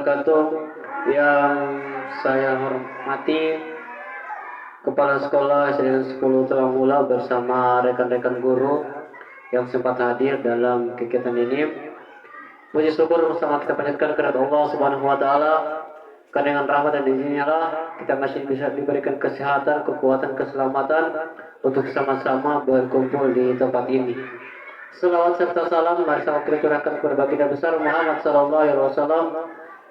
wabarakatuh. Yang saya hormati Kepala Sekolah SD 10 Tawangmula bersama rekan-rekan guru yang sempat hadir dalam kegiatan ini. Puji syukur bersama kita panjatkan kepada Allah Subhanahu wa taala. Karena dengan rahmat dan izinnya lah kita masih bisa diberikan kesehatan, kekuatan, keselamatan untuk sama-sama berkumpul di tempat ini. Salawat serta salam mari sama kita curahkan kepada baginda besar Muhammad sallallahu alaihi wasallam,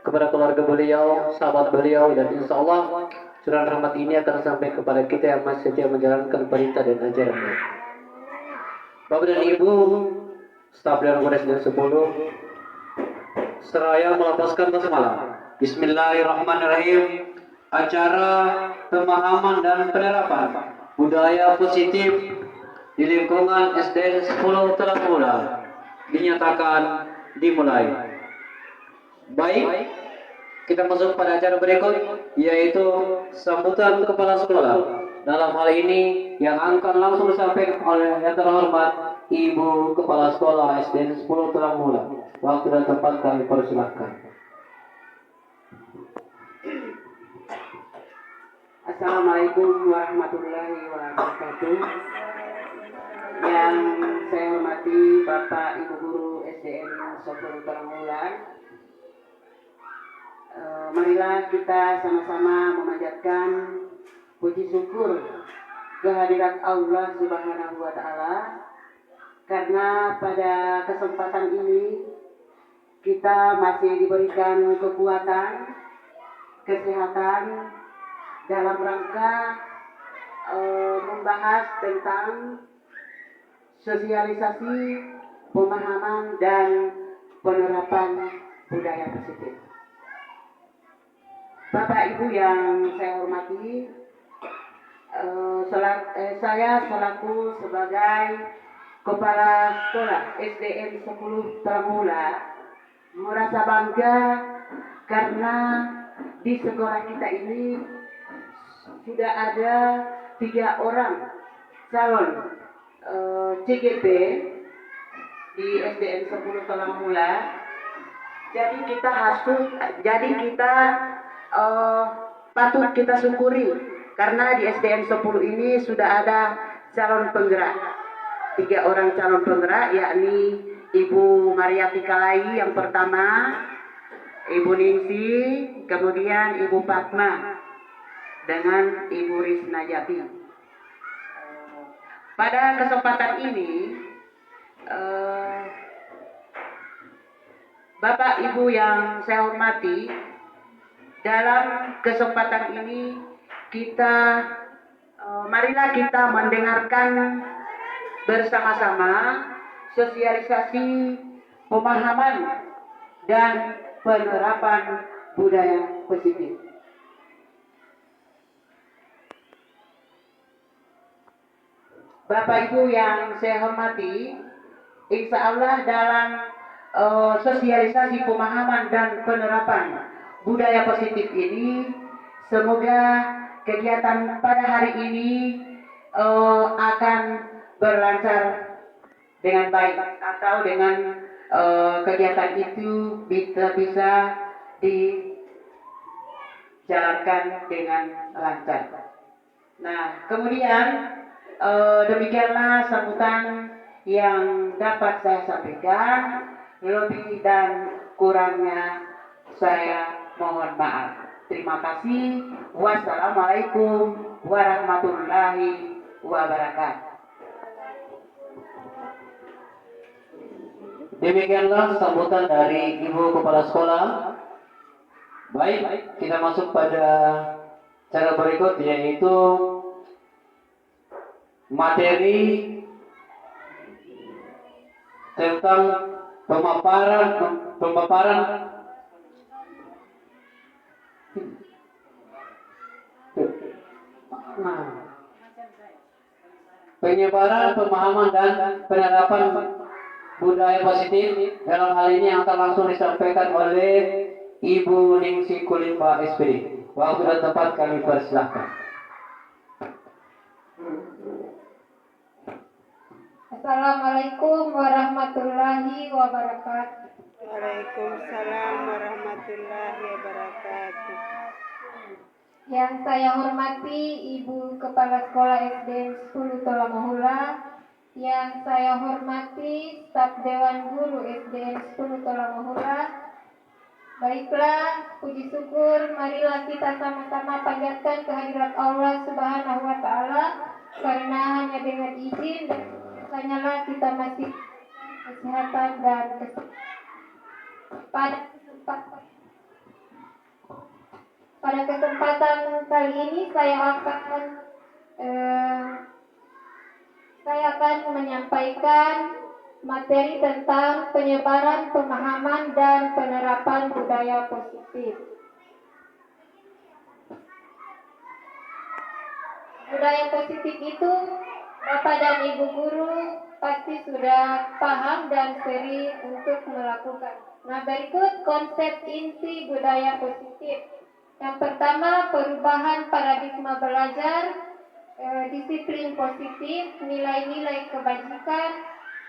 kepada keluarga beliau, sahabat beliau, dan insya Allah curahan rahmat ini akan sampai kepada kita yang masih setia menjalankan perintah dan ajarannya. Bapak dan Ibu, staf dan Polres dan 10, seraya melapaskan basmalah. Bismillahirrahmanirrahim. Acara pemahaman dan penerapan budaya positif di lingkungan SD 10 Tawangmula dinyatakan dimulai. Baik, kita masuk pada acara berikut, yaitu sambutan kepala sekolah. Dalam hal ini yang akan langsung disampaikan oleh yang terhormat Ibu Kepala Sekolah SD 10 Tawangmula. Waktu dan tempat kami persilahkan. Assalamualaikum warahmatullahi wabarakatuh. Yang saya hormati Bapak Ibu Guru SDN 10 Tawangmula. Marilah kita sama-sama memanjatkan puji syukur kehadirat Allah Subhanahu wa taala, karena pada kesempatan ini kita masih diberikan kekuatan, kesehatan dalam rangka membahas tentang sosialisasi, pemahaman dan penerapan budaya positif. Bapak Ibu yang saya hormati, saya selaku sebagai Kepala Sekolah SDN 10 Tawangmula merasa bangga karena di sekolah kita ini sudah ada 3 orang calon CGP di SDN 10 Tawangmula. Jadi kita patut kita syukuri karena di SDN 10 ini sudah ada calon penggerak, 3 orang calon penggerak, yakni Ibu Mariati Kalai yang pertama, Ibu Ningsi, kemudian Ibu Fatma dengan Ibu Risna Jati. Pada kesempatan ini Bapak Ibu yang saya hormati, dalam kesempatan ini marilah kita mendengarkan bersama-sama sosialisasi, pemahaman dan penerapan budaya positif. Bapak Ibu yang saya hormati, insya Allah dalam sosialisasi, pemahaman dan penerapan budaya positif ini, semoga kegiatan pada hari ini akan berlancar dengan baik, atau dengan kegiatan itu bisa dijalankan dengan lancar. Nah, kemudian demikianlah sambutan yang dapat saya sampaikan. Lebih dan kurangnya saya mohon maaf. Terima kasih. Wassalamualaikum warahmatullahi wabarakatuh. Demikianlah sambutan dari Ibu Kepala Sekolah. Baik, kita masuk pada cara berikut, yaitu materi tentang pemaparan penyebaran, pemahaman dan penerapan budaya positif. Dalam hal ini yang akan langsung disampaikan oleh Ibu Ningsi Kulimba SPD. Waktu dan tempat kami persilahkan. Assalamualaikum warahmatullahi wabarakatuh. Waalaikumsalam warahmatullahi wabarakatuh. Yang saya hormati Ibu Kepala Sekolah SDN 10 Tolamohula, yang saya hormati staf Dewan Guru SDN 10 Tolamohula. Baiklah, puji syukur, marilah kita sama-sama panjatkan kehadirat Allah Subhanahu wa Ta'ala, karena hanya dengan izin dan hanyalah kita masih kesehatan dan pada kesempatan kali ini saya akan menyampaikan materi tentang penyebaran pemahaman dan penerapan budaya positif. Budaya positif itu Bapak dan Ibu guru pasti sudah paham dan sering untuk melakukan. Nah, berikut konsep inti budaya positif. Yang pertama, perubahan paradigma belajar, disiplin positif, nilai-nilai kebajikan,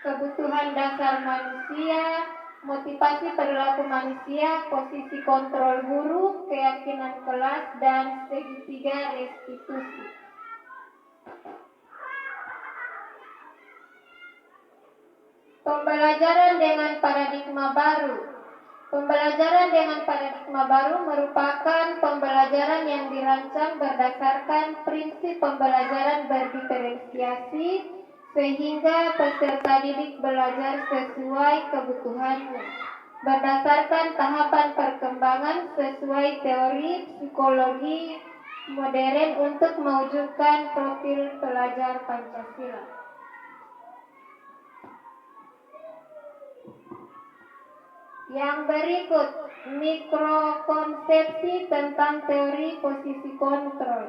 kebutuhan dasar manusia, motivasi perilaku manusia, posisi kontrol guru, keyakinan kelas, dan segitiga restitusi. Pembelajaran dengan paradigma baru. Pembelajaran dengan paradigma baru merupakan pembelajaran yang dirancang berdasarkan prinsip pembelajaran berdiferensiasi sehingga peserta didik belajar sesuai kebutuhannya, berdasarkan tahapan perkembangan sesuai teori psikologi modern untuk mewujudkan profil pelajar Pancasila. Yang berikut, mikrokonsepsi tentang teori posisi kontrol.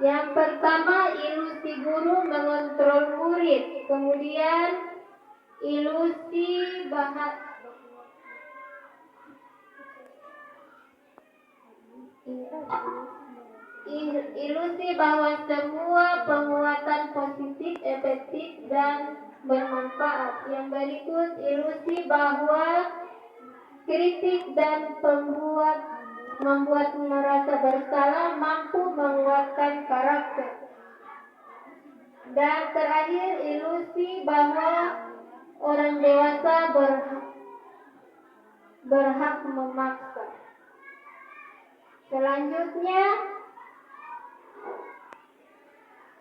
Yang pertama, ilusi guru mengontrol murid. Kemudian, ilusi ilusi bahwa semua penguatan positif, efektif, dan bermanfaat. Yang berikut, ilusi bahwa kritik dan membuat merasa bersalah mampu menguatkan karakter. Dan terakhir, ilusi bahwa orang dewasa berhak memaksa. Selanjutnya,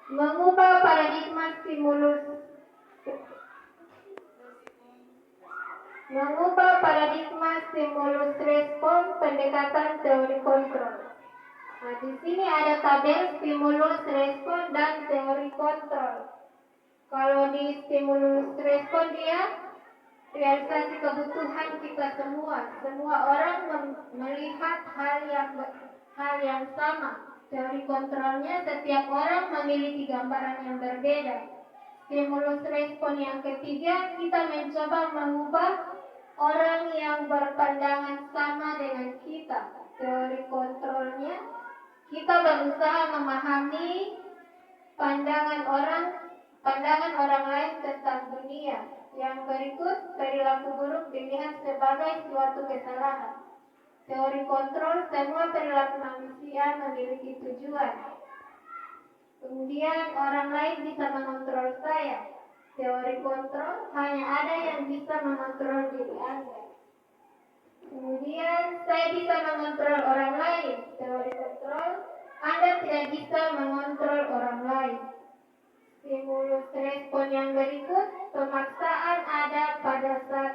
mengubah paradigma stimulus respon pendekatan teori kontrol. Nah, di sini ada tabel stimulus respon dan teori kontrol. Kalau di stimulus respon dia realisasi kebutuhan kita semua. Semua orang melihat hal yang sama. Teori kontrolnya setiap orang memiliki gambaran yang berbeda. Stimulus respon yang ketiga, kita mencoba mengubah orang yang berpandangan sama dengan kita. Teori kontrolnya, kita berusaha memahami pandangan orang lain tentang dunia. Yang berikut, perilaku buruk dilihat sebagai suatu kesalahan. Teori kontrol, semua perilaku manusia memiliki tujuan. Kemudian, orang lain bisa mengontrol saya. Teori kontrol, hanya ada yang bisa mengontrol diri Anda. Kemudian, saya bisa mengontrol orang lain. Teori kontrol, Anda tidak bisa mengontrol orang lain. Stimulus respon yang berikut, pemaksaan ada pada saat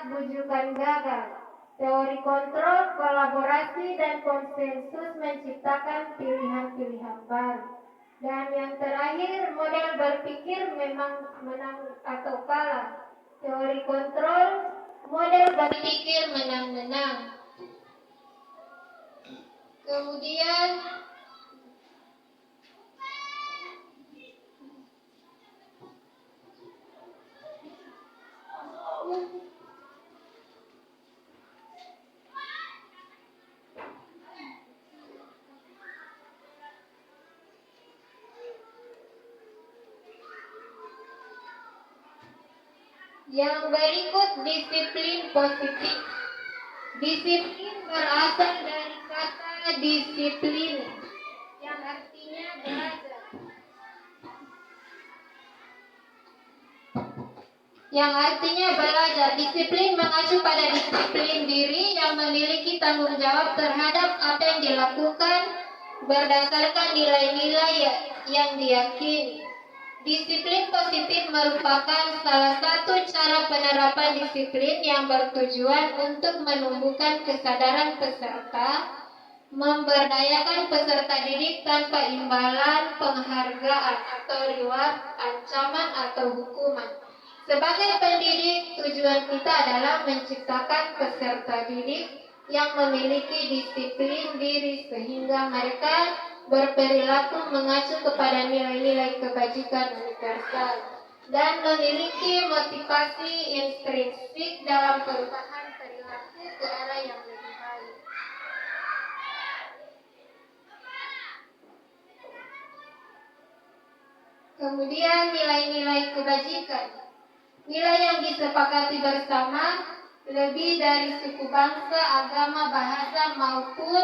bujukan gagal. Teori kontrol, kolaborasi, dan konsensus menciptakan pilihan-pilihan baru. Dan yang terakhir, model berpikir memang menang atau kalah. Teori kontrol, model berpikir menang-menang. Kemudian Yang berikut disiplin positif. Disiplin berasal dari kata disiplin yang artinya belajar. Disiplin mengacu pada disiplin diri yang memiliki tanggung jawab terhadap apa yang dilakukan berdasarkan nilai-nilai yang diyakini. Disiplin positif merupakan salah satu cara penerapan disiplin yang bertujuan untuk menumbuhkan kesadaran peserta, memberdayakan peserta didik tanpa imbalan, penghargaan atau reward, ancaman atau hukuman. Sebagai pendidik, tujuan kita adalah menciptakan peserta didik yang memiliki disiplin diri sehingga mereka berperilaku mengacu kepada nilai-nilai kebajikan universal dan memiliki motivasi intrinsik dalam perubahan perilaku ke arah yang lebih baik. Kemudian nilai-nilai kebajikan. Nilai yang disepakati bersama lebih dari suku bangsa, agama, bahasa maupun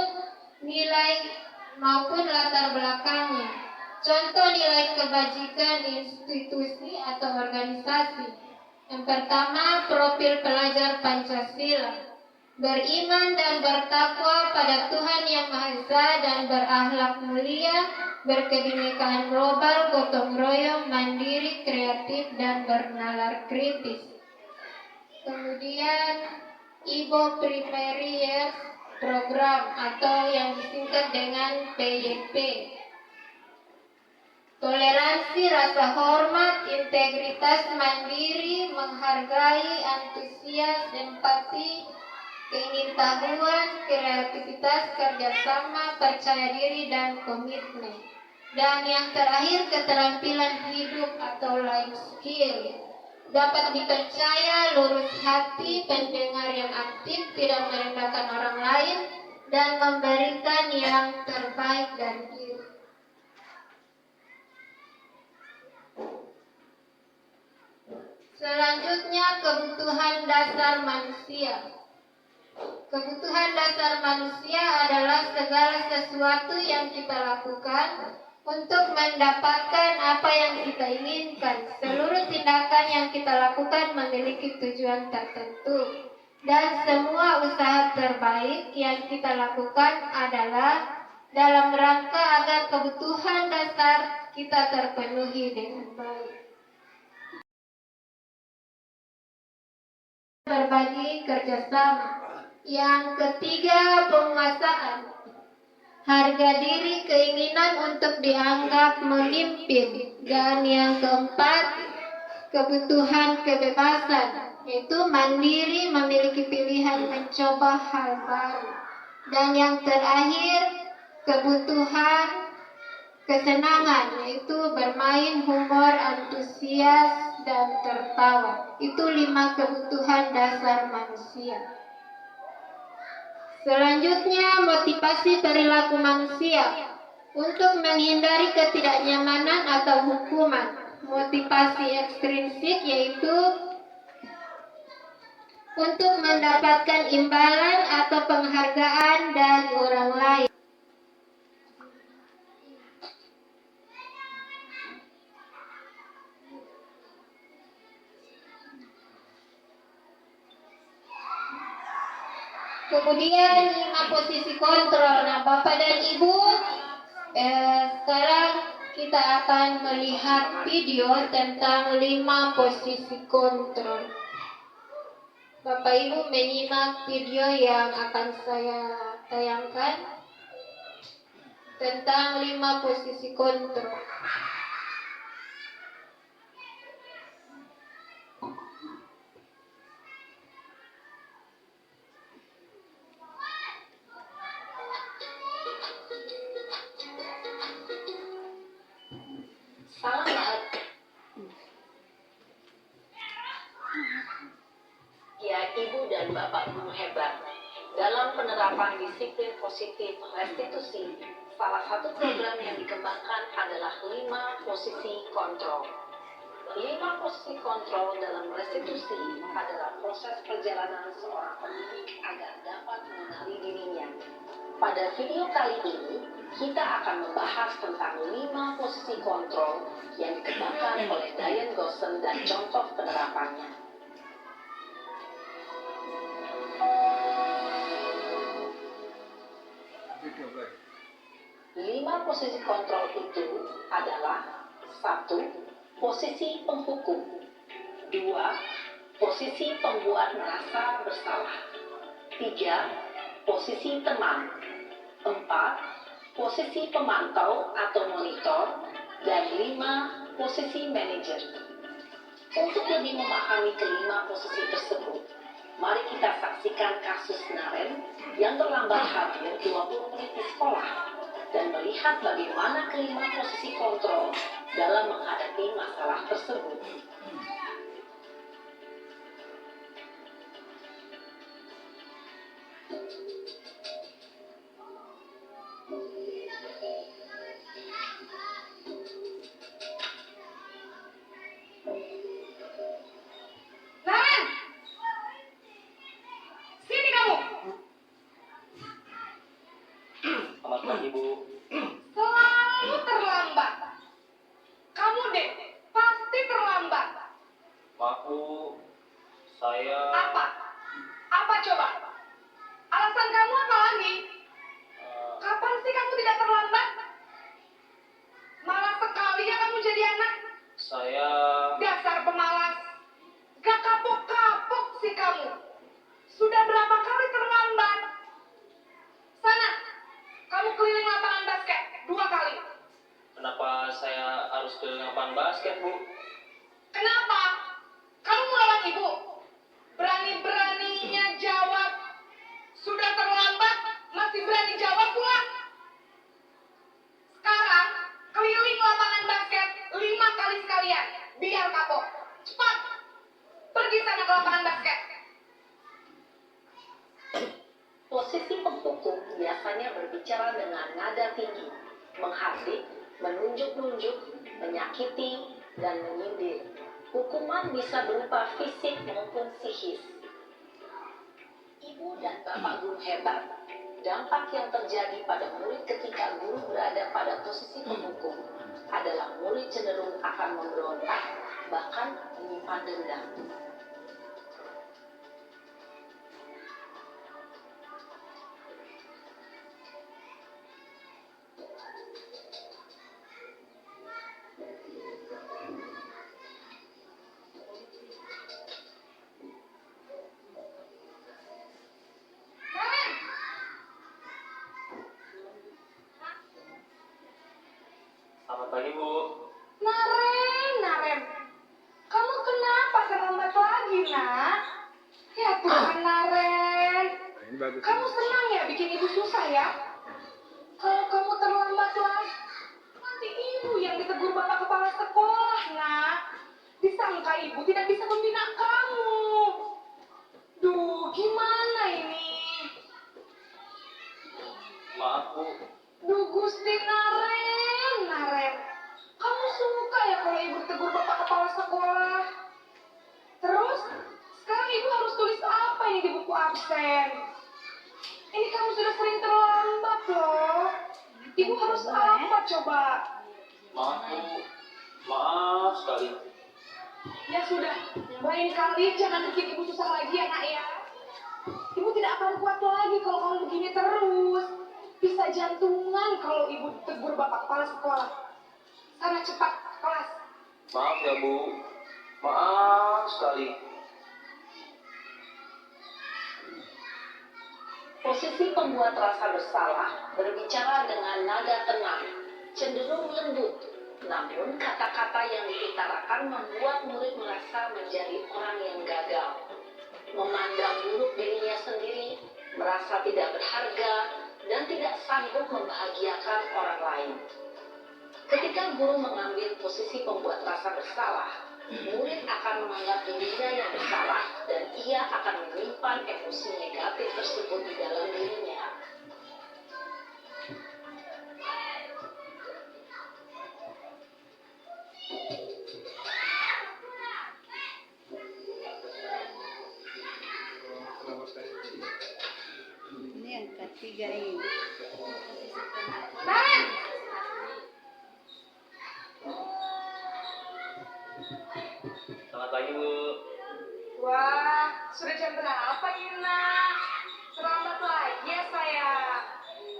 latar belakangnya. Contoh nilai kebajikan institusi atau organisasi. Yang pertama, profil pelajar Pancasila. Beriman dan bertakwa pada Tuhan Yang Maha Esa dan berakhlak mulia, berkebinekaan global, gotong royong, mandiri, kreatif, dan bernalar kritis. Kemudian Ibo Primary Year Program atau yang disingkat dengan PYP. Toleransi, rasa hormat, integritas, mandiri, menghargai, antusias, empati, keingintahuan, kreativitas, kerjasama, percaya diri, dan komitmen. Dan yang terakhir, keterampilan hidup atau life skill. Dapat dipercaya, lurus hati, pendengar yang aktif, tidak merendahkan orang lain, dan memberikan yang terbaik dari diri. Selanjutnya, kebutuhan dasar manusia. Kebutuhan dasar manusia adalah segala sesuatu yang kita lakukan untuk mendapatkan apa yang kita inginkan. Seluruh tindakan yang kita lakukan memiliki tujuan tertentu. Dan semua usaha terbaik yang kita lakukan adalah dalam rangka agar kebutuhan dasar kita terpenuhi dengan baik. Berbagi kerjasama. Yang ketiga, penguasaan. Harga diri, keinginan untuk dianggap memimpin. Dan yang keempat, kebutuhan kebebasan, yaitu mandiri, memiliki pilihan mencoba hal baru. Dan yang terakhir, kebutuhan kesenangan, yaitu bermain, humor, antusias, dan tertawa. Itu 5 kebutuhan dasar manusia. Selanjutnya, motivasi perilaku manusia. Untuk menghindari ketidaknyamanan atau hukuman. Motivasi ekstrinsik yaitu untuk mendapatkan imbalan atau penghargaan dari orang lain. Kemudian 5 posisi kontrol. Nah, Bapak dan Ibu, sekarang kita akan melihat video tentang 5 posisi kontrol. Bapak Ibu menyimak video yang akan saya tayangkan tentang 5 posisi kontrol. Selamat. Ya, Ibu dan Bapak guru hebat. Dalam penerapan disiplin positif restitusi, salah satu program yang dikembangkan adalah 5 posisi kontrol. 5 posisi kontrol dalam restitusi adalah proses perjalanan seorang pendidik agar dapat mengenali dirinya. Pada video kali ini, kita akan membahas tentang 5 posisi kontrol yang dikembangkan oleh Diane Gosson dan contoh penerapannya. 5 posisi kontrol itu adalah: 1. Posisi penghukum. 2. Posisi pembuat merasa bersalah. 3. Posisi teman. 4. Posisi pemantau atau monitor. Dan 5. Posisi manajer. Untuk lebih memahami kelima posisi tersebut, mari kita saksikan kasus Naren yang terlambat hadir 20 menit di sekolah dan melihat bagaimana kelima posisi kontrol dalam menghadapi masalah tersebut. Naren! Sini kamu! Selamat pagi, Bu. Selalu terlambat. Kamu deh, pasti terlambat. Maaf, Bu. Saya... Apa? Apa coba? Alasan kamu apa lagi? Kapan sih kamu tidak terlambat? Malas sekali ya kamu jadi anak. Saya... Dasar pemalas. Gak kapok-kapok sih kamu. Sudah berapa kali terlambat? Sana, kamu keliling lapangan basket 2 kali. Kenapa saya harus keliling lapangan basket, Bu? Kenapa? Kamu melawan ibu? Berani-beraninya jawab. Sudah terlambat, masih berani jawab pula. Sekarang, keliling lapangan basket 5 kali sekalian. Biar kapok. Cepat. Pergi sana ke lapangan basket. Posisi penghukum biasanya berbicara dengan nada tinggi, menghardik, menunjuk-nunjuk, menyakiti, dan menyindir. Hukuman bisa berupa fisik maupun psikis. Ibu dan bapak guru hebat. Dampak yang terjadi pada murid ketika guru berada pada posisi penghukum adalah murid cenderung akan memberontak, bahkan menyimpan dendam. Naren! Selamat pagi, Bu. Naren. Kamu kenapa terlambat lagi, nak? Ya Tuhan, Naren. Kamu senang ya bikin ibu susah ya? Kalau kamu terlambat lagi, nanti ibu yang ditegur bapak kepala sekolah, nak. Disangka ibu tidak bisa membina kamu. Duh, gimana ini? Maaf, Bu. Duh, Gusti Naren. Kamu suka ya kalau ibu tegur bapak kepala sekolah? Terus, sekarang ibu harus tulis apa ini di buku absen? Ini kamu sudah sering terlambat loh. Ibu harus apa coba? Maaf, Bu. Maaf sekali. Ya sudah, lain kali jangan bikin ibu susah lagi ya, nak ya. Ibu tidak akan kuat lagi kalau kamu begini terus. Bisa jantungan kalau ibu tegur bapak kepala sekolah. Sana cepat kelas. Maaf ya, Bu. Maaf sekali. Posisi pembuat rasa bersalah berbicara dengan nada tenang, cenderung lembut. Namun kata-kata yang diutarakan membuat murid merasa menjadi orang yang gagal. Memandang buruk dirinya sendiri, merasa tidak berharga, dan tidak sanggup membahagiakan orang lain. Ketika guru mengambil posisi pembuat rasa bersalah, murid akan menganggap dirinya yang bersalah dan ia akan menyimpan emosi negatif tersebut di dalam dirinya. tiga ini. Naren! Selamat pagi, Bu. Wah, sudah jam berapa ini, nak? Terlambat lagi ya, sayang.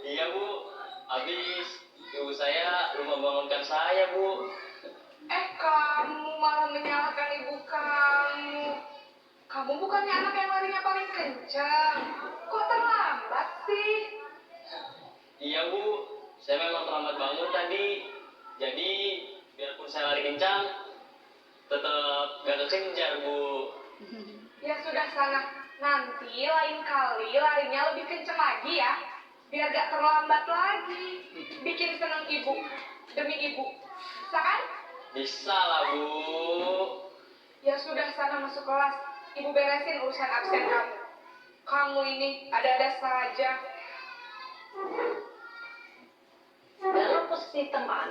Iya, Bu. Habis ibu saya lupa bangunkan saya, Bu. Kamu malah menyalahkan ibu kamu. Kamu bukannya anak yang larinya paling kencang. Kok terlambat sih? Iya, Bu. Saya memang terlambat bangun tadi. Jadi, biarpun saya lari kencang, tetap gak kekejar, Bu. Ya sudah sana. Nanti lain kali larinya lebih kencang lagi ya. Biar gak terlambat lagi. Bikin seneng ibu. Demi ibu. Bisa kan? Bisa lah, Bu. Ya sudah sana masuk kelas. Ibu beresin urusan absen kamu. Kamu ini ada-ada saja. Dalam posisi teman,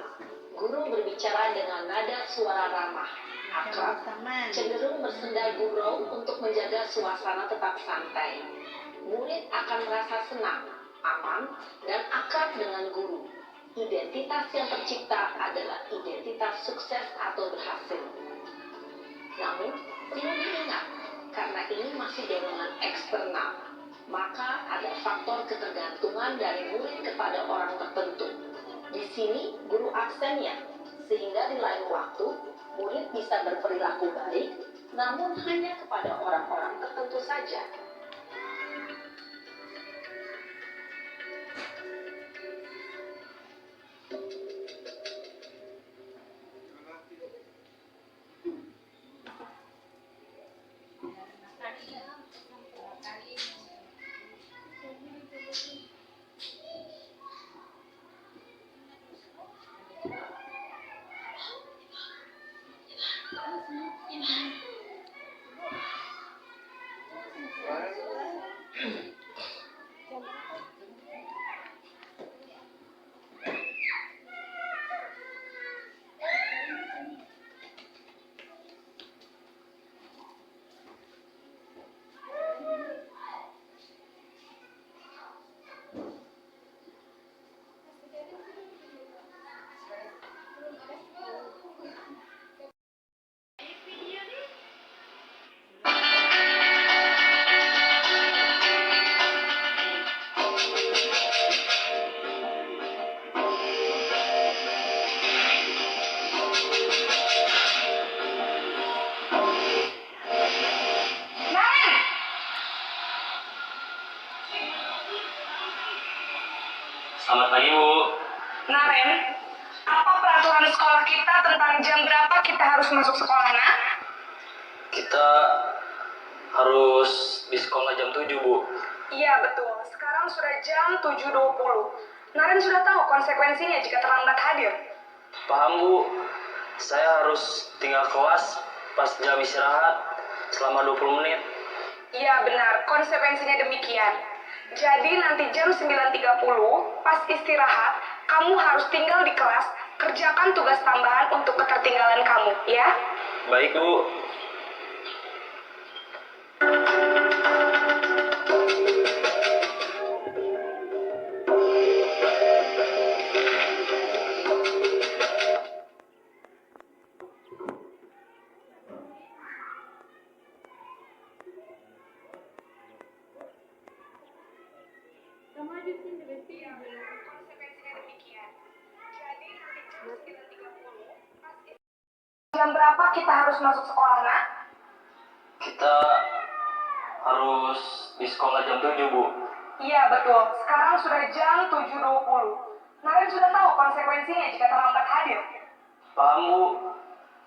guru berbicara dengan nada suara ramah, akrab, cenderung bersenda gurau untuk menjaga suasana tetap santai. Murid akan merasa senang, aman, dan akrab dengan guru. Identitas yang tercipta adalah identitas sukses atau berhasil. Namun, perlu diingat, karena ini masih dorongan eksternal, maka ada faktor ketergantungan dari murid kepada orang tertentu. Di sini, guru absennya, sehingga di lain waktu, murid bisa berperilaku baik, namun hanya kepada orang-orang tertentu saja. Selamat pagi, Bu. Naren, apa peraturan sekolah kita tentang jam berapa kita harus masuk sekolah, nak? Kita harus di sekolah jam 7, Bu. Iya, betul. Sekarang sudah jam 7.20. Naren sudah tahu konsekuensinya jika terlambat hadir. Paham, Bu. Saya harus tinggal kelas pas jam istirahat selama 20 menit. Iya, benar. Konsekuensinya demikian. Jadi nanti jam 9.30, pas istirahat, kamu harus tinggal di kelas, kerjakan tugas tambahan untuk ketertinggalan kamu, ya? Baik, Bu. Konsekuensinya demikian. Jadi nanti jam 9.30, pas jam berapa kita harus masuk sekolah, nak? Kita harus di sekolah jam 7, Bu. Iya, betul. Sekarang sudah jam 7.20. Naren sudah tahu konsekuensinya jika terlambat hadir. Paham, Bu.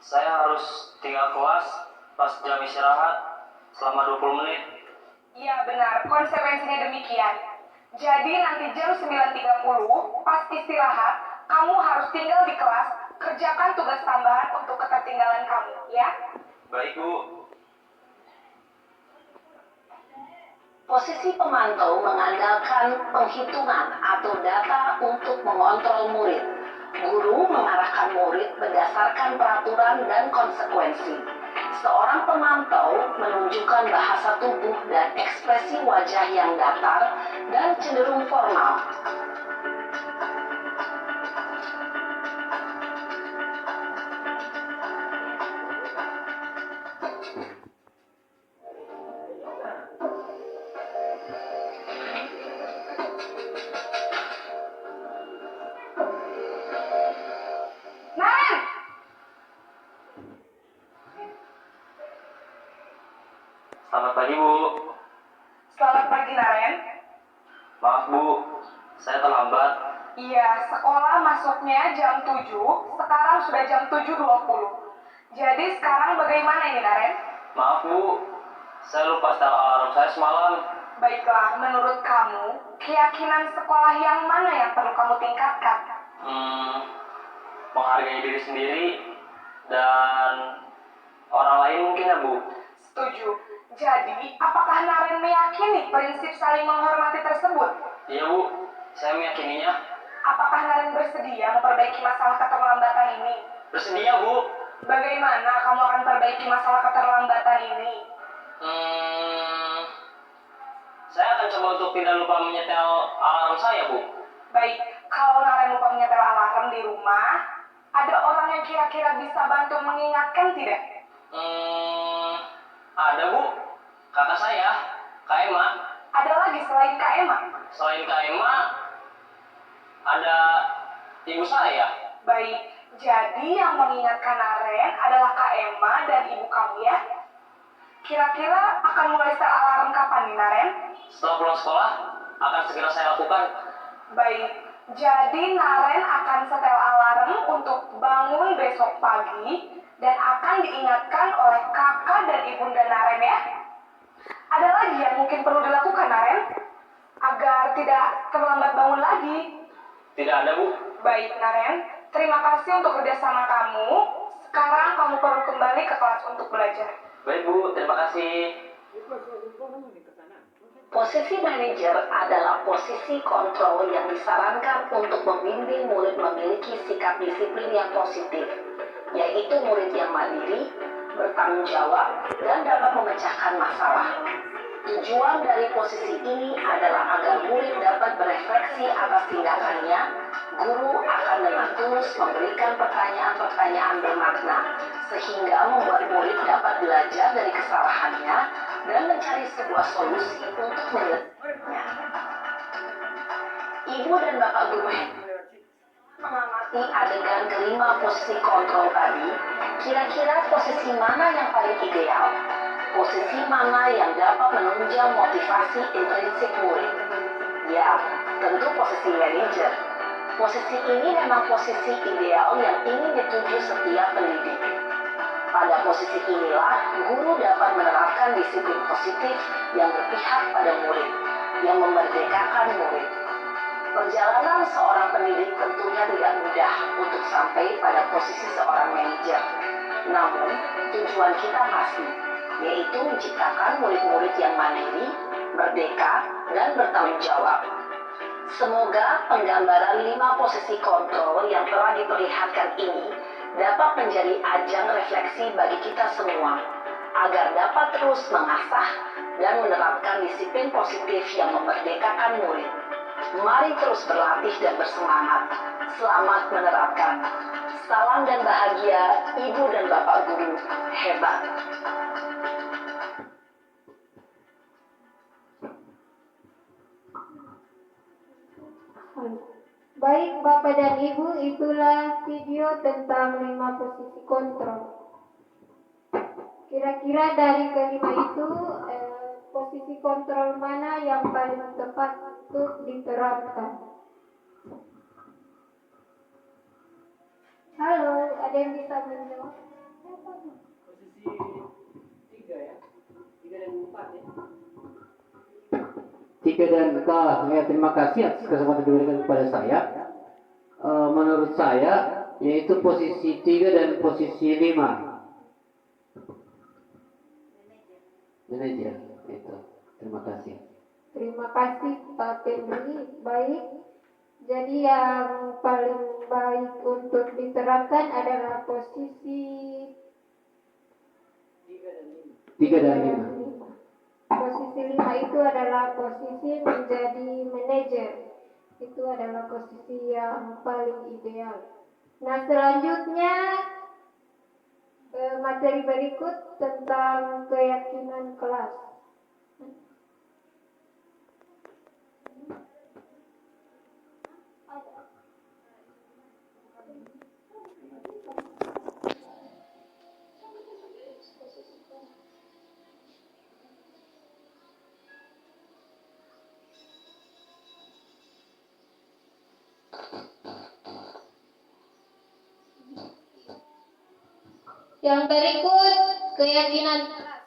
Saya harus tinggal kelas pas jam istirahat selama 20 menit. Iya, benar. Konsekuensinya demikian. Jadi nanti jam 9.30, pas istirahat, kamu harus tinggal di kelas, kerjakan tugas tambahan untuk ketertinggalan kamu, ya? Baik, Bu. Posisi pemantau mengandalkan penghitungan atau data untuk mengontrol murid. Guru mengarahkan murid berdasarkan peraturan dan konsekuensi. Seorang pemantau menunjukkan bahasa tubuh dan ekspresi wajah yang datar dan cenderung formal. Naren! Selamat pagi, Bu. Selamat pagi, Naren. Maaf, Bu. Saya terlambat. Iya, sekolah masuknya jam 7, sekarang sudah jam 7.20. Jadi sekarang bagaimana ini, Naren? Maaf, Bu. Saya lupa setel alarm saya semalam. Baiklah, menurut kamu, keyakinan sekolah yang mana yang perlu kamu tingkatkan? Menghargai diri sendiri dan orang lain mungkin ya, Bu. Setuju. Jadi, apakah Naren meyakini prinsip saling menghormati tersebut? Iya, Bu. Saya meyakininya. Apakah Naren bersedia memperbaiki masalah keterlambatan ini? Bersedia, Bu. Bagaimana kamu akan perbaiki masalah keterlambatan ini? Saya akan coba untuk tidak lupa menyetel alarm saya, Bu. Baik, kalau Naren lupa menyetel alarm di rumah, ada orang yang kira-kira bisa bantu mengingatkan tidak? Ada, Bu. Kakak saya, Kak Emma. Ada lagi selain Kak Emma? Selain Kak Emma, ada ibu saya. Baik, jadi yang mengingatkan Naren adalah Kak Emma dan ibu kamu ya? Kira-kira akan mulai setel alarm kapan nih, Naren? Setelah pulang sekolah, akan segera saya lakukan. Baik, jadi Naren akan setel alarm untuk bangun besok pagi dan akan diingatkan oleh kakak dan ibunda Naren ya. Ada lagi yang mungkin perlu dilakukan, Naren? Agar tidak terlambat bangun lagi. Tidak ada, Bu. Baik, Naren. Terima kasih untuk kerjasama kamu. Sekarang kamu perlu kembali ke kelas untuk belajar. Baik, Bu. Terima kasih. Posisi manajer adalah posisi kontrol yang disarankan untuk membimbing murid memiliki sikap disiplin yang positif, yaitu murid yang mandiri, bertanggung jawab, dan dapat memecahkan masalah. Tujuan dari posisi ini adalah agar murid dapat berefleksi atas tindakannya. Guru akan dengan tulus memberikan pertanyaan-pertanyaan bermakna, sehingga membuat murid dapat belajar dari kesalahannya dan mencari sebuah solusi untuk menyelesaikannya. Ibu dan Bapak Guru mengamati adegan kelima posisi kontrol tadi, kira-kira posisi mana yang paling ideal? Posisi mana yang dapat menunjang motivasi intrinsik murid? Ya, tentu posisi manajer. Posisi ini memang posisi ideal yang ingin dituju setiap pendidik. Pada posisi inilah, guru dapat menerapkan disiplin positif yang berpihak pada murid, yang memerdekakan murid. Perjalanan seorang pendidik tentunya tidak mudah untuk sampai pada posisi seorang manajer. Namun, tujuan kita masih, yaitu menciptakan murid-murid yang mandiri, merdeka, dan bertanggung jawab. Semoga penggambaran 5 posisi kontrol yang telah diperlihatkan ini dapat menjadi ajang refleksi bagi kita semua, agar dapat terus mengasah dan menerapkan disiplin positif yang memerdekakan murid. Mari terus berlatih dan bersemangat. Selamat menerapkan. Salam dan bahagia, Ibu dan Bapak Guru hebat. Baik Bapak dan Ibu, itulah video tentang 5 posisi kontrol. Kira-kira dari kelima itu, posisi kontrol mana yang paling tepat untuk diterapkan? Halo, ada yang bisa menjawab? Posisi 3 ya. 3 dan 4 ya. 3 dan 4. Ya, terima kasih atas kesempatan diberikan kepada saya. Menurut saya, yaitu posisi 3 dan posisi 5. Manajer, itu. Terima kasih. Terima kasih Pak Febri. Baik, jadi yang paling baik untuk diterapkan adalah posisi 3 dan 5. Posisi 5 itu adalah posisi menjadi manajer. Itu adalah posisi yang paling ideal. Nah, selanjutnya materi berikut tentang keyakinan kelas. Yang berikut keyakinan kelas.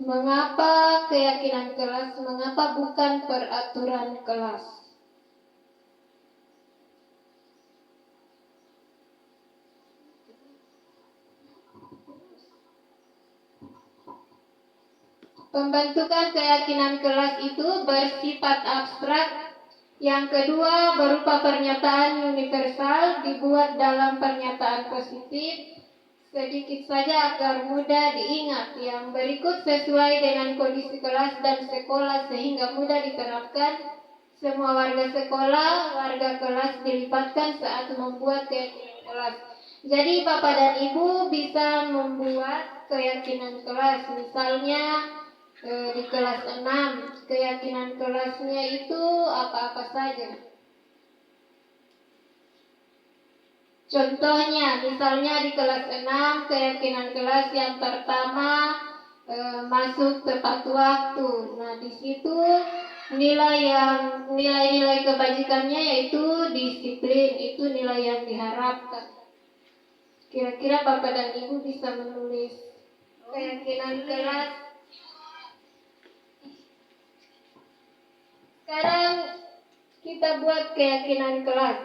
Mengapa keyakinan kelas? Mengapa bukan peraturan kelas? Pembentukan keyakinan kelas itu bersifat abstrak. Yang kedua berupa pernyataan universal dibuat dalam pernyataan positif. Sedikit saja agar mudah diingat. Yang berikut sesuai dengan kondisi kelas dan sekolah sehingga mudah diterapkan. Semua warga sekolah, warga kelas dilibatkan saat membuat keyakinan kelas. Jadi Bapak dan Ibu bisa membuat keyakinan kelas. Misalnya di kelas 6 keyakinan kelasnya itu apa-apa saja. Contohnya, misalnya di kelas 6 keyakinan kelas yang pertama masuk tepat waktu. Nah, di situ nilai-nilai kebajikannya yaitu disiplin, itu nilai yang diharapkan. Kira-kira Bapak dan Ibu bisa menulis keyakinan kelas. Sekarang kita buat keyakinan kelas.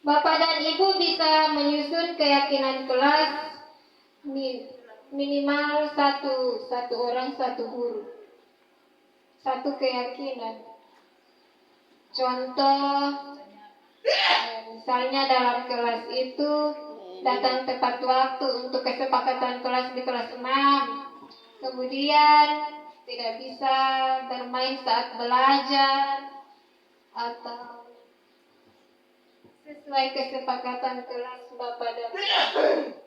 Bapak dan Ibu bisa menyusun keyakinan kelas minimal satu orang satu guru. Satu keyakinan. Contoh, misalnya dalam kelas itu datang tepat waktu untuk kesepakatan kelas di kelas 6. Kemudian tidak bisa bermain saat belajar atau sesuai kesepakatan kelas Bapak dan Ibu.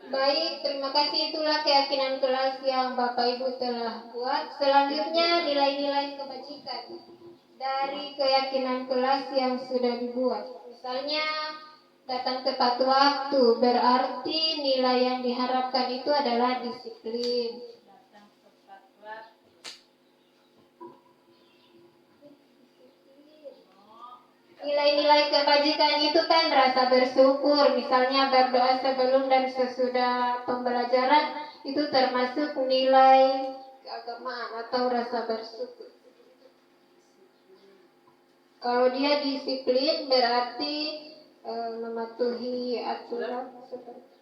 Baik, terima kasih. Itulah keyakinan kelas yang Bapak Ibu telah buat. Selanjutnya nilai-nilai kebajikan dari keyakinan kelas yang sudah dibuat. Misalnya datang tepat waktu, berarti nilai yang diharapkan itu adalah disiplin. Nilai-nilai kebajikan itu kan rasa bersyukur, misalnya berdoa sebelum dan sesudah pembelajaran, itu termasuk nilai keagamaan atau rasa bersyukur. Kalau dia disiplin berarti mematuhi aturan seperti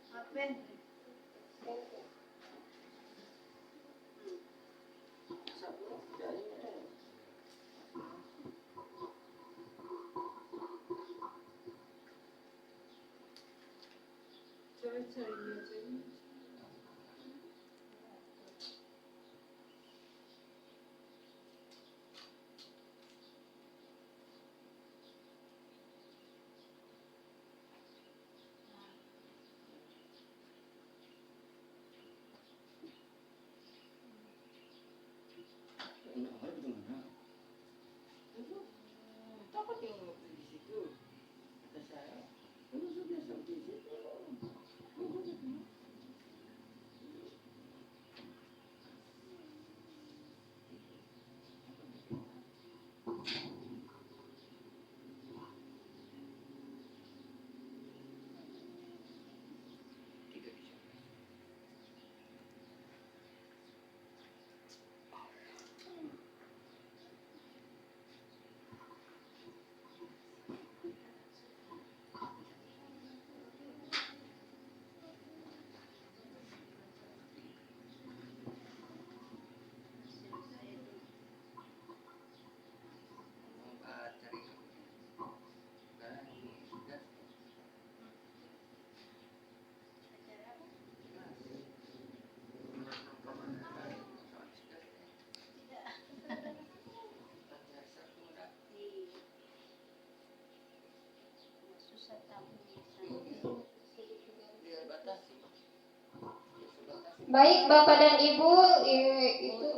Baik, Bapak dan Ibu itu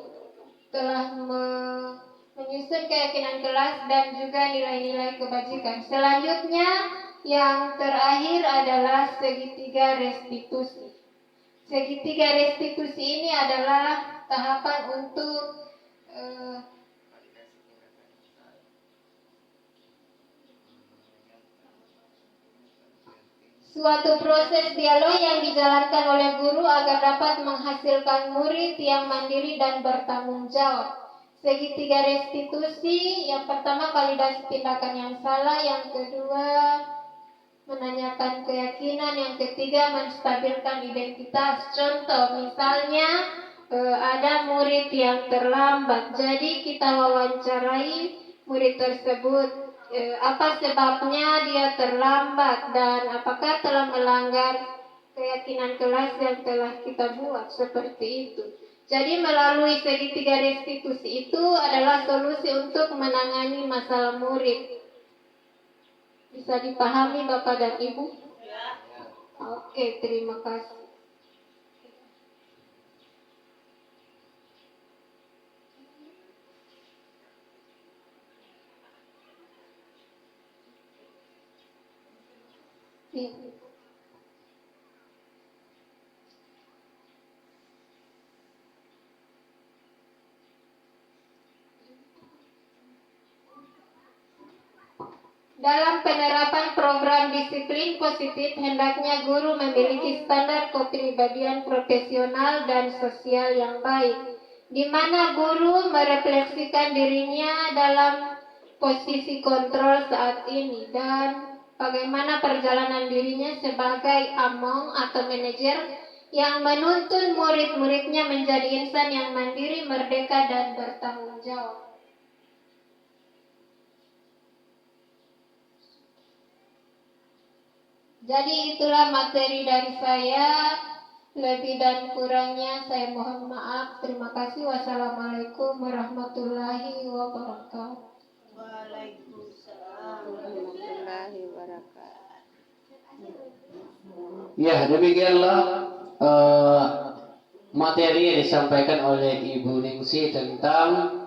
telah menyusun keyakinan kelas dan juga nilai-nilai kebajikan. Selanjutnya yang terakhir adalah segitiga restitusi. Segitiga restitusi ini adalah tahapan untuk suatu proses dialog yang dijalankan oleh guru agar dapat menghasilkan murid yang mandiri dan bertanggung jawab. Segitiga restitusi, yang pertama validasi tindakan yang salah, yang kedua menanyakan keyakinan, yang ketiga menstabilkan identitas. Contoh misalnya ada murid yang terlambat, jadi kita wawancarai murid tersebut. Apa sebabnya dia terlambat dan apakah telah melanggar keyakinan kelas yang telah kita buat, seperti itu. Jadi melalui segitiga restitusi itu adalah solusi untuk menangani masalah murid. Bisa dipahami Bapak dan Ibu? Oke, terima kasih. Dalam penerapan program disiplin positif, hendaknya guru memiliki standar kepribadian profesional dan sosial yang baik, di mana guru merefleksikan dirinya dalam posisi kontrol saat ini dan bagaimana perjalanan dirinya sebagai among atau manajer yang menuntun murid-muridnya menjadi insan yang mandiri, merdeka, dan bertanggung jawab. Jadi itulah materi dari saya. Lebih dan kurangnya saya mohon maaf. Terima kasih. Wassalamualaikum warahmatullahi wabarakatuh. Waalaikumsalam warahmatullahi wabarakatuh. Ya, demikianlah eh, materi yang disampaikan oleh Ibu Ningsi tentang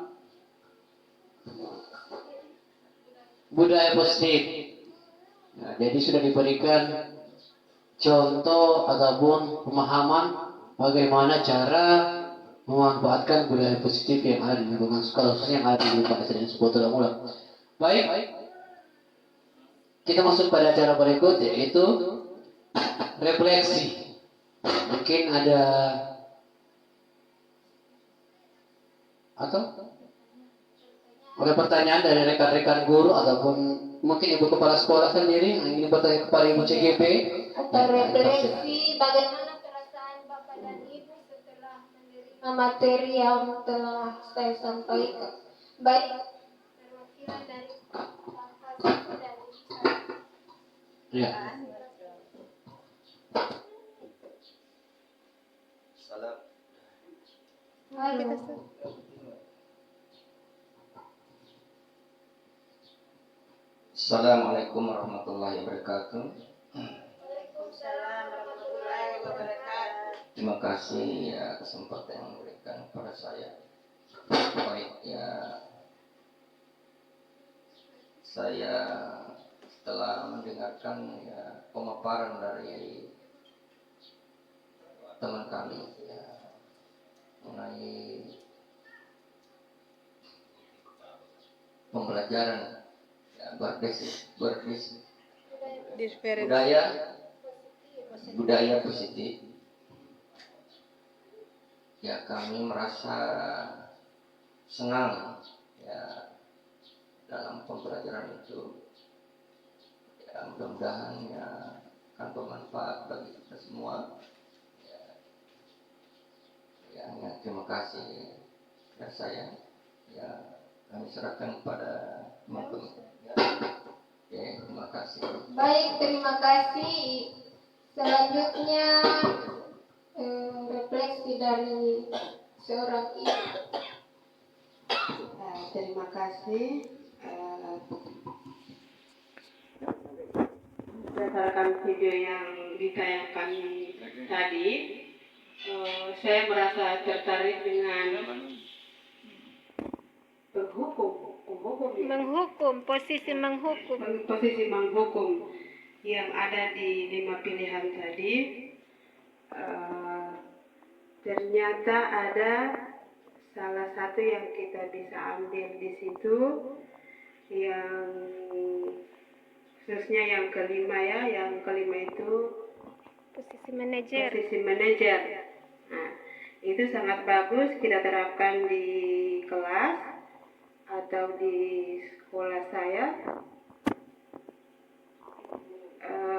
budaya positif. Nah, jadi sudah diberikan contoh ataupun pemahaman bagaimana cara memanfaatkan budaya positif yang ada di lingkungan sekolah, khususnya yang ada di lingkungan SDN 10 Tulangulang. Baik, kita masuk pada acara berikut, yaitu refleksi. Mungkin ada pertanyaan dari rekan-rekan guru ataupun mungkin ibu kepala sekolah sendiri yang ingin bertanya kepada ibu CGP. Atau refleksi bagaimana perasaan Bapak dan Ibu setelah menerima materi yang telah saya sampaikan. Baik, perwakilan dari Bapak Satu dan Ibu Satu. Ya. Halo. Assalamualaikum warahmatullahi wabarakatuh. Waalaikumsalam warahmatullahi wabarakatuh. Terima kasih ya kesempatan yang diberikan kepada saya. Baik ya, saya setelah mendengarkan ya pemaparan dari teman kami ya mengenai pembelajaran budaya positif ya, kami merasa senang ya dalam pembelajaran itu ya, mudah-mudahan ya akan bermanfaat bagi kita semua ya, terima kasih ya, saya ya kami serahkan kepada teman-teman. Oke, terima kasih. Baik, terima kasih. Selanjutnya refleksi dari seorang ibu. Terima kasih. Berdasarkan video yang ditayangkan tadi, saya merasa tertarik dengan posisi menghukum yang ada di 5 pilihan tadi. Ternyata ada salah satu yang kita bisa ambil di situ, yang khususnya yang kelima ya, yang kelima itu posisi manajer. Nah, itu sangat bagus kita terapkan di kelas atau di sekolah saya.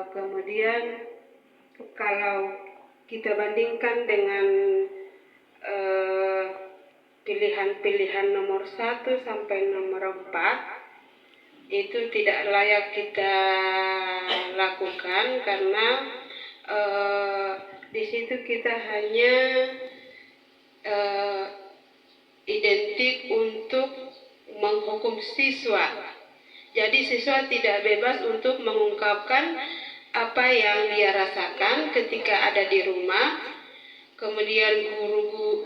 Kemudian kalau kita bandingkan dengan pilihan-pilihan nomor 1 sampai nomor 4, itu tidak layak kita lakukan karena di situ kita hanya identik untuk menghukum siswa. Jadi siswa tidak bebas untuk mengungkapkan apa yang dia rasakan ketika ada di rumah. Kemudian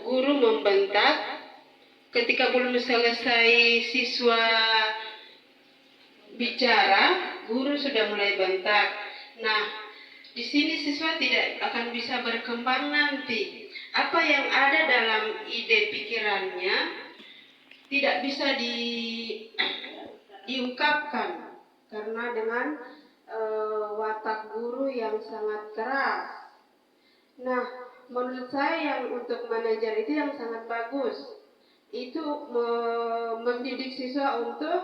guru membentak. Ketika belum selesai siswa bicara, guru sudah mulai bentak. Nah, di sini siswa tidak akan bisa berkembang nanti. Apa yang ada dalam ide pikirannya tidak bisa diungkapkan karena dengan watak guru yang sangat keras. Nah, menurut saya yang untuk manajer itu yang sangat bagus. Itu mendidik siswa untuk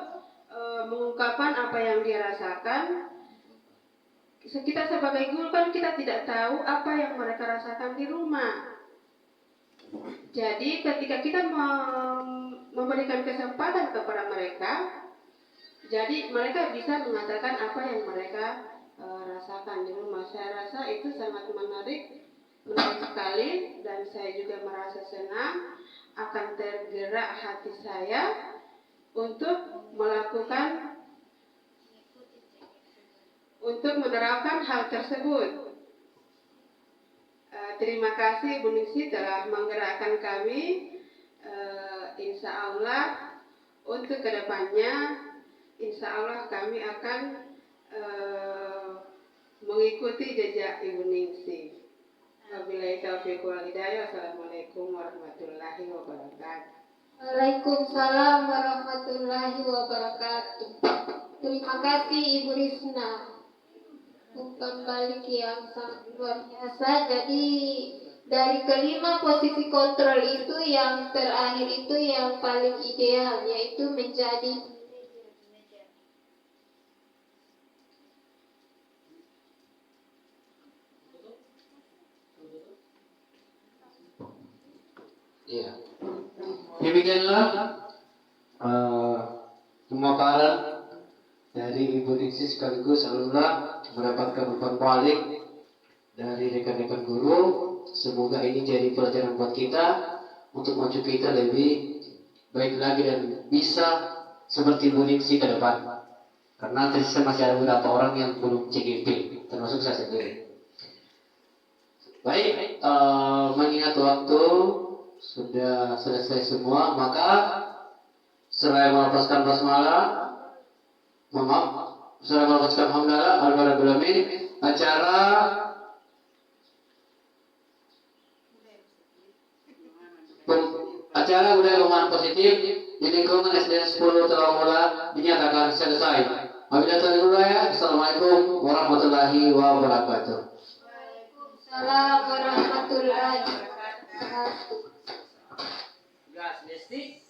mengungkapkan apa yang dia rasakan. Kita sebagai guru kan kita tidak tahu apa yang mereka rasakan di rumah. Jadi ketika kita memberikan kesempatan kepada mereka, jadi mereka bisa mengatakan apa yang mereka rasakan di rumah. Saya rasa itu sangat menarik sekali, dan saya juga merasa senang, akan tergerak hati saya untuk menerapkan hal tersebut. terima kasih Bu Ningsi telah menggerakkan kami. Insya Allah untuk kedepannya, insya Allah kami akan mengikuti jejak Ibu Ningsi. Wabillahi taufiq wal hidayah. Assalamualaikum warahmatullahi wabarakatuh. Waalaikumsalam warahmatullahi wabarakatuh. Terima kasih Ibu Risna. Umpan balik yang sangat luar biasa. Jadi dari kelima posisi kontrol itu yang terakhir itu yang paling ideal, yaitu menjadi Ya. Demikianlah pemaparan dari Ibu Ningsi sekaligus alumni mendapatkan umpan balik dari rekan-rekan guru. Semoga ini jadi pelajaran buat kita untuk maju kita lebih baik lagi dan bisa seperti Bu Ningsi ke depan. Karena tersisa masih ada beberapa orang yang belum CGP, termasuk saya sendiri. Baik, mengingat waktu sudah selesai semua, maka saya melepaskan basmalah, saya melepaskan hamdalah al-Rabbil alamin. Acara budaya rumahan positif di lingkungan SDN 10 Trawamula dinyatakan selesai. Wabillahi taufiq wal hidayah. Assalamualaikum warahmatullahi wabarakatuh. Waalaikumsalam warahmatullahi wabarakatuh. Gas, Desti.